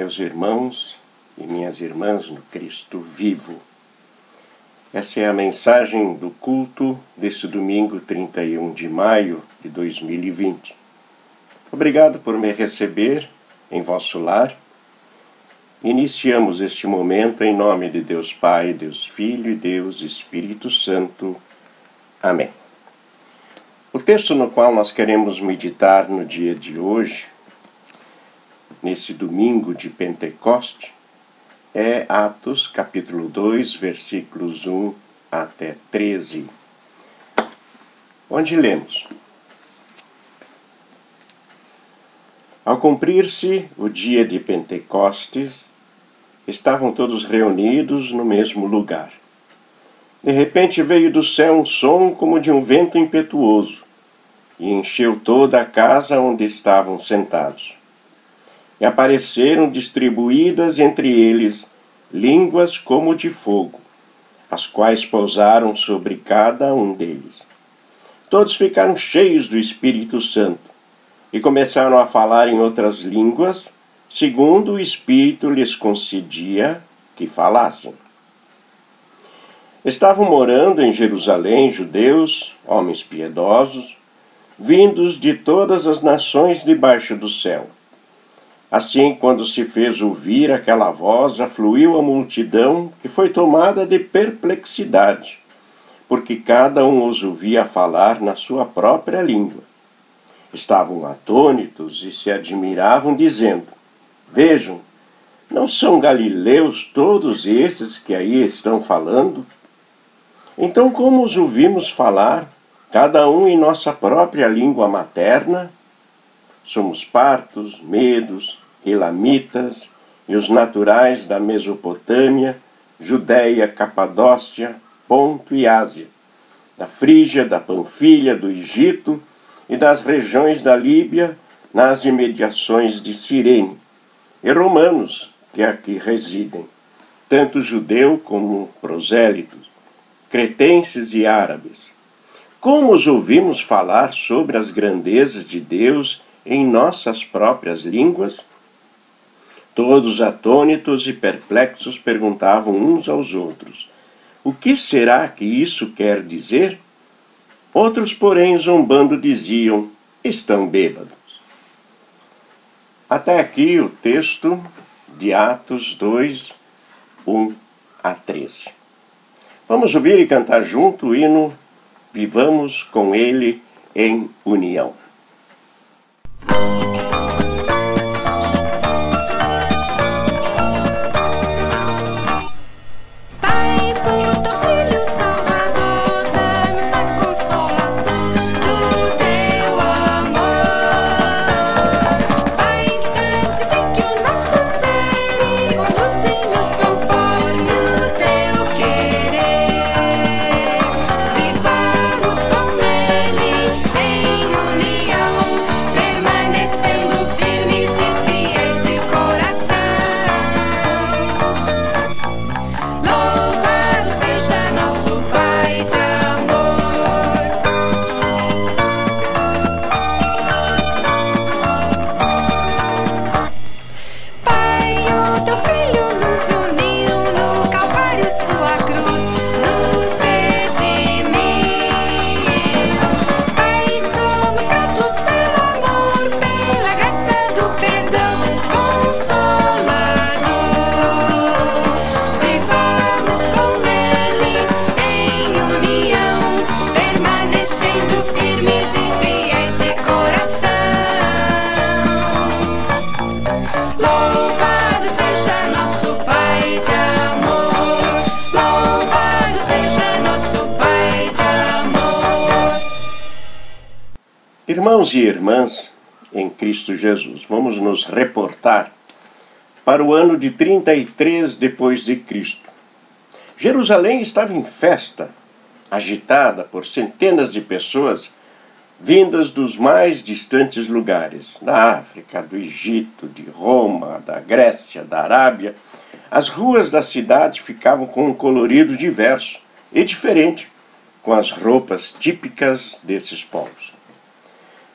meus irmãos e minhas irmãs no Cristo vivo. Essa é a mensagem do culto deste domingo 31 de maio de 2020. Obrigado por me receber em vosso lar. Iniciamos este momento em nome de Deus Pai, Deus Filho e Deus Espírito Santo. Amém. O texto no qual nós queremos meditar no dia de hoje, nesse domingo de Pentecoste, é Atos capítulo 2, versículos 1 até 13, onde lemos: Ao cumprir-se o dia de Pentecostes, estavam todos reunidos no mesmo lugar. De repente veio do céu um som como de um vento impetuoso, e encheu toda a casa onde estavam sentados. E apareceram distribuídas entre eles línguas como de fogo, as quais pousaram sobre cada um deles. Todos ficaram cheios do Espírito Santo e começaram a falar em outras línguas, segundo o Espírito lhes concedia que falassem. Estavam morando em Jerusalém judeus, homens piedosos, vindos de todas as nações debaixo do céu. Assim, quando se fez ouvir aquela voz, afluiu a multidão, que foi tomada de perplexidade, porque cada um os ouvia falar na sua própria língua. Estavam atônitos e se admiravam, dizendo: Vejam, não são galileus todos esses que aí estão falando? Então, como os ouvimos falar, cada um em nossa própria língua materna? Somos partos, medos, elamitas e os naturais da Mesopotâmia, Judéia, Capadócia, Ponto e Ásia, da Frígia, da Panfilha, do Egito e das regiões da Líbia, nas imediações de Cirene, e romanos que aqui residem, tanto judeu como prosélitos, cretenses e árabes. Como os ouvimos falar sobre as grandezas de Deus em nossas próprias línguas? Todos atônitos e perplexos perguntavam uns aos outros: O que será que isso quer dizer? Outros, porém, zombando, diziam: Estão bêbados. Até aqui o texto de Atos 2, 1 a 13. Vamos ouvir e cantar junto o hino Vivamos com Ele em união. Irmãos e irmãs em Cristo Jesus, vamos nos reportar para o ano de 33 depois de Cristo. Jerusalém estava em festa, agitada por centenas de pessoas vindas dos mais distantes lugares, da África, do Egito, de Roma, da Grécia, da Arábia. As ruas da cidade ficavam com um colorido diverso e diferente, com as roupas típicas desses povos.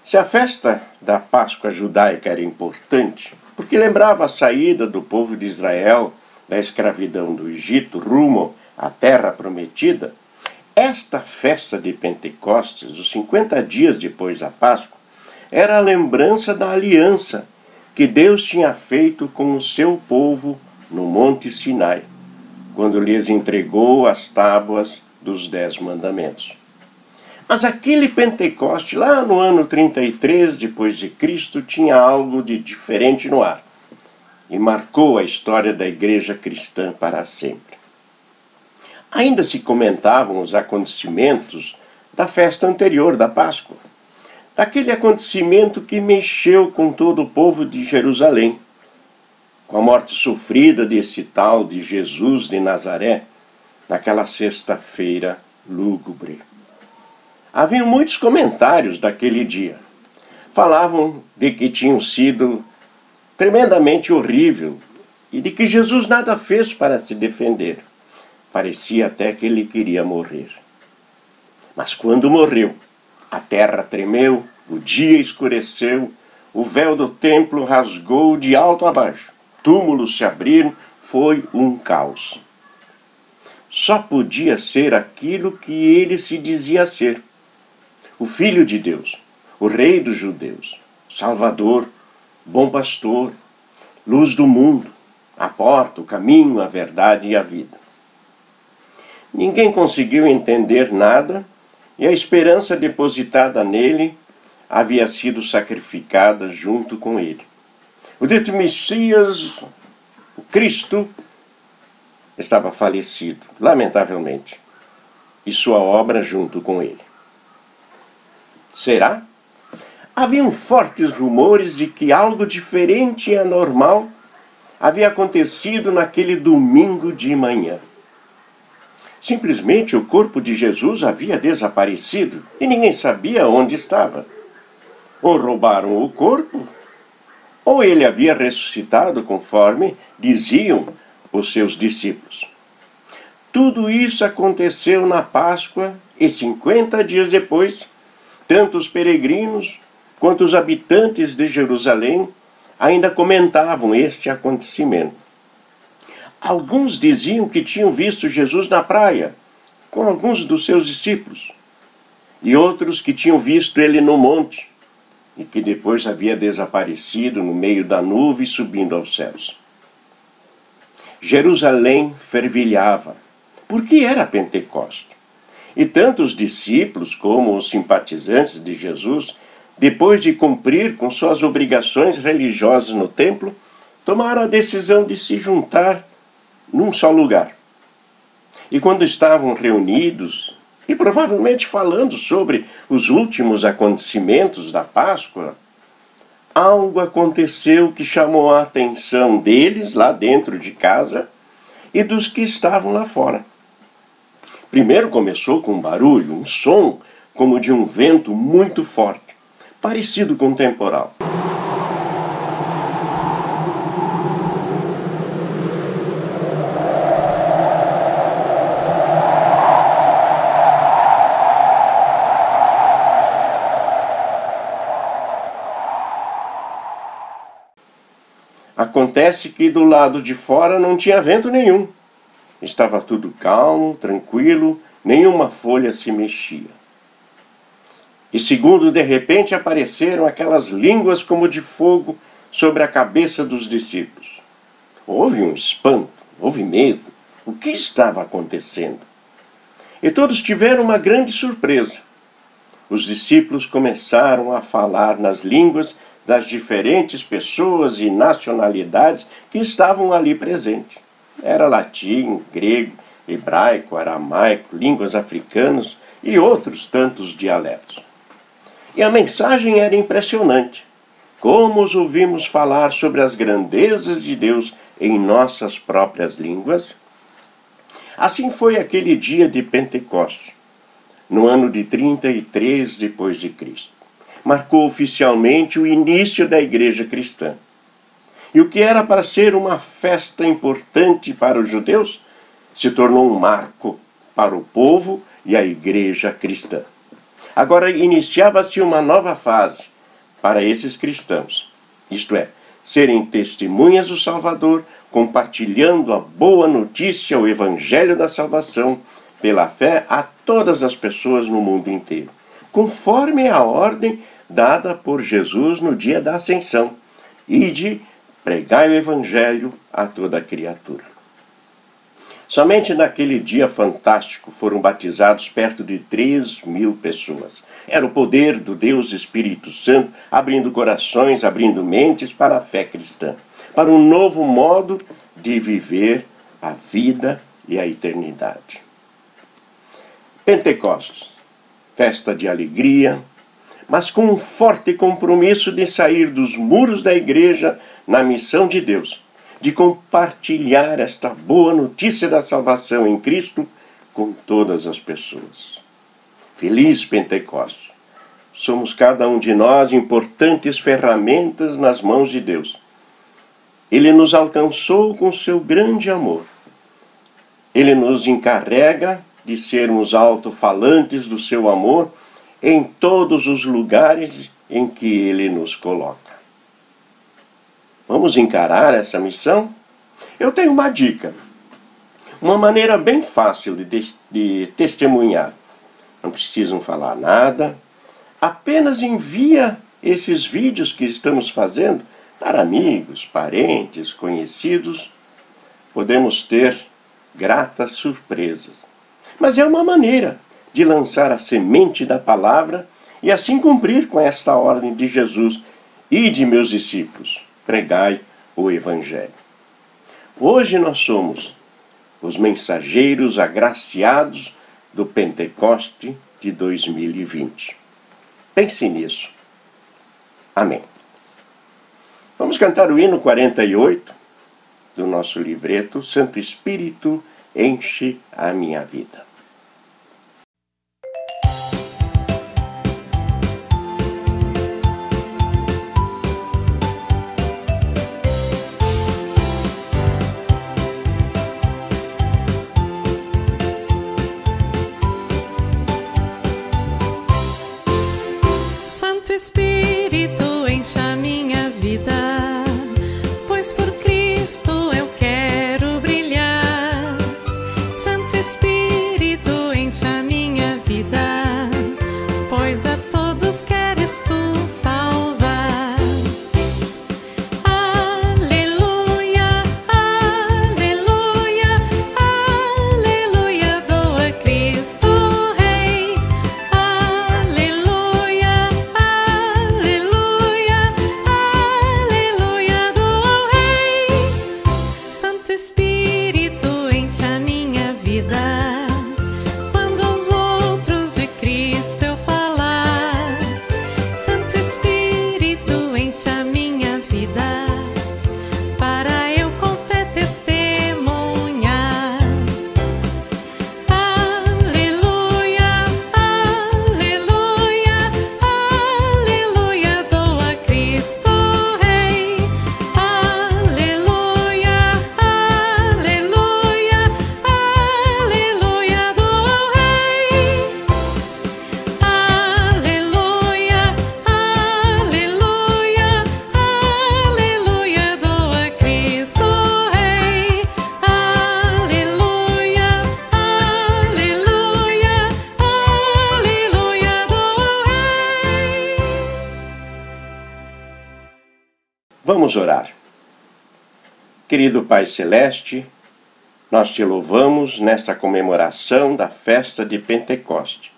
Se a festa da Páscoa judaica era importante, porque lembrava a saída do povo de Israel da escravidão do Egito rumo à terra prometida. Esta festa de Pentecostes, os 50 dias depois da Páscoa, era a lembrança da aliança que Deus tinha feito com o seu povo no Monte Sinai, quando lhes entregou as tábuas dos 10 mandamentos. Mas aquele Pentecoste, lá no ano 33 depois de Cristo, tinha algo de diferente no ar e marcou a história da igreja cristã para sempre. Ainda se comentavam os acontecimentos da festa anterior da Páscoa, daquele acontecimento que mexeu com todo o povo de Jerusalém, com a morte sofrida desse tal de Jesus de Nazaré, naquela sexta-feira lúgubre. Havia muitos comentários daquele dia. Falavam de que tinham sido tremendamente horrível e de que Jesus nada fez para se defender. Parecia até que ele queria morrer. Mas quando morreu, a terra tremeu, o dia escureceu, o véu do templo rasgou de alto a baixo, túmulos se abriram, foi um caos. Só podia ser aquilo que ele se dizia ser: o Filho de Deus, o Rei dos Judeus, Salvador, bom pastor, luz do mundo, a porta, o caminho, a verdade e a vida. Ninguém conseguiu entender nada e a esperança depositada nele havia sido sacrificada junto com ele. O dito Messias, o Cristo, estava falecido, lamentavelmente, e sua obra junto com ele. Será? Haviam fortes rumores de que algo diferente e anormal havia acontecido naquele domingo de manhã. Simplesmente o corpo de Jesus havia desaparecido e ninguém sabia onde estava. Ou roubaram o corpo, ou ele havia ressuscitado, conforme diziam os seus discípulos. Tudo isso aconteceu na Páscoa e 50 dias depois, tanto os peregrinos quanto os habitantes de Jerusalém ainda comentavam este acontecimento. Alguns diziam que tinham visto Jesus na praia, com alguns dos seus discípulos, e outros que tinham visto ele no monte, e que depois havia desaparecido no meio da nuvem subindo aos céus. Jerusalém fervilhava, porque era Pentecostes. E tanto os discípulos como os simpatizantes de Jesus, depois de cumprir com suas obrigações religiosas no templo, tomaram a decisão de se juntar num só lugar. E quando estavam reunidos, e provavelmente falando sobre os últimos acontecimentos da Páscoa, algo aconteceu que chamou a atenção deles lá dentro de casa e dos que estavam lá fora. Primeiro começou com um barulho, um som como de um vento muito forte, parecido com um temporal. Acontece que do lado de fora não tinha vento nenhum. Estava tudo calmo, tranquilo, nenhuma folha se mexia. E segundo, de repente apareceram aquelas línguas como de fogo sobre a cabeça dos discípulos. Houve um espanto, houve medo. O que estava acontecendo? E todos tiveram uma grande surpresa. Os discípulos começaram a falar nas línguas das diferentes pessoas e nacionalidades que estavam ali presentes. Era latim, grego, hebraico, aramaico, línguas africanas e outros tantos dialetos. E a mensagem era impressionante. Como os ouvimos falar sobre as grandezas de Deus em nossas próprias línguas? Assim foi aquele dia de Pentecostes, no ano de 33 depois de Cristo. Marcou oficialmente o início da igreja cristã. E o que era para ser uma festa importante para os judeus, se tornou um marco para o povo e a igreja cristã. Agora iniciava-se uma nova fase para esses cristãos, isto é, serem testemunhas do Salvador, compartilhando a boa notícia, o Evangelho da salvação, pela fé a todas as pessoas no mundo inteiro, conforme a ordem dada por Jesus no dia da Ascensão, e de pregar o Evangelho a toda criatura. Somente naquele dia fantástico foram batizados perto de 3.000 pessoas. Era o poder do Deus Espírito Santo abrindo corações, abrindo mentes para a fé cristã, para um novo modo de viver a vida e a eternidade. Pentecostes, festa de alegria, mas com um forte compromisso de sair dos muros da igreja na missão de Deus, de compartilhar esta boa notícia da salvação em Cristo com todas as pessoas. Feliz Pentecostes! Somos cada um de nós importantes ferramentas nas mãos de Deus. Ele nos alcançou com seu grande amor. Ele nos encarrega de sermos alto-falantes do seu amor em todos os lugares em que Ele nos coloca. Vamos encarar essa missão? Eu tenho uma dica, uma maneira bem fácil de testemunhar. Não precisam falar nada, apenas envia esses vídeos que estamos fazendo para amigos, parentes, conhecidos. Podemos ter gratas surpresas. Mas é uma maneira de lançar a semente da palavra e assim cumprir com esta ordem de Jesus: ide, meus discípulos, pregai o Evangelho. Hoje nós somos os mensageiros agraciados do Pentecoste de 2020. Pense nisso. Amém. Vamos cantar o hino 48 do nosso livreto, Santo Espírito enche a minha vida. Santo Espírito enche a minha vida, pois por Cristo eu quero brilhar. Santo Espírito enche a minha vida, pois a todos queres tu salvar. Aleluia, aleluia, aleluia, dou a Cristo Rei. Aleluia, aleluia, aleluia, dou ao Rei. Santo Espírito enche a minha vida, quando aos outros de Cristo eu falar. Santo Espírito enche a minha vida, para eu com fé testemunhar. Aleluia, aleluia, aleluia, dou a Cristo Rei. Aleluia, aleluia, aleluia, dou ao Rei. Aleluia, aleluia, aleluia, dou a Cristo Rei. Aleluia, aleluia, aleluia, dou ao Rei. Vamos orar. Querido Pai Celeste, nós te louvamos nesta comemoração da festa de Pentecoste.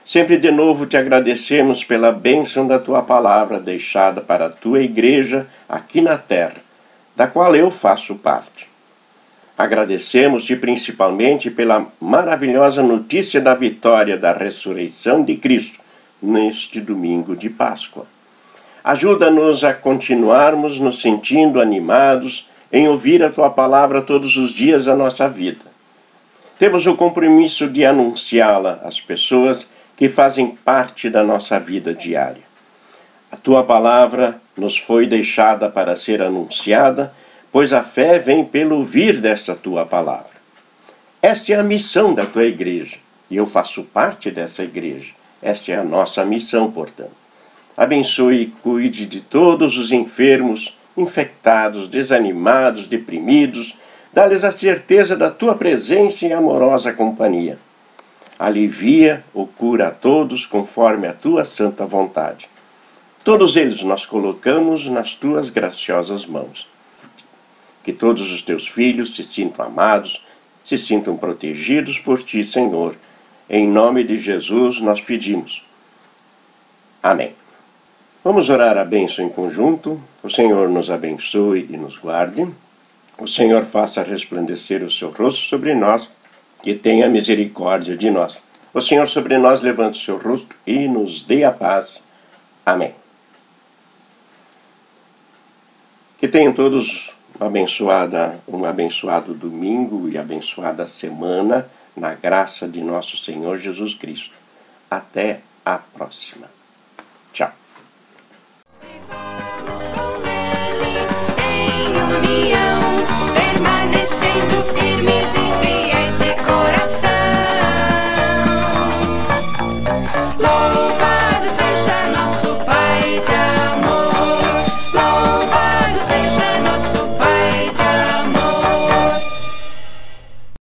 Sempre de novo te agradecemos pela bênção da tua palavra deixada para a tua igreja aqui na terra, da qual eu faço parte. Agradecemos-te principalmente pela maravilhosa notícia da vitória da ressurreição de Cristo neste domingo de Páscoa. Ajuda-nos a continuarmos nos sentindo animados em ouvir a tua palavra todos os dias da nossa vida. Temos o compromisso de anunciá-la às pessoas que fazem parte da nossa vida diária. A tua palavra nos foi deixada para ser anunciada, pois a fé vem pelo ouvir dessa tua palavra. Esta é a missão da tua igreja, e eu faço parte dessa igreja. Esta é a nossa missão, portanto. Abençoe e cuide de todos os enfermos infectados, desanimados, deprimidos. Dá-lhes a certeza da tua presença e amorosa companhia. Alivia ou cura a todos conforme a tua santa vontade. Todos eles nós colocamos nas tuas graciosas mãos. Que todos os teus filhos se sintam amados, se sintam protegidos por ti, Senhor. Em nome de Jesus nós pedimos. Amém. Vamos orar a bênção em conjunto. O Senhor nos abençoe e nos guarde. O Senhor faça resplandecer o seu rosto sobre nós e tenha misericórdia de nós. O Senhor sobre nós levante o seu rosto e nos dê a paz. Amém. Que tenham todos um abençoado domingo e abençoada semana na graça de nosso Senhor Jesus Cristo. Até a próxima. Tchau.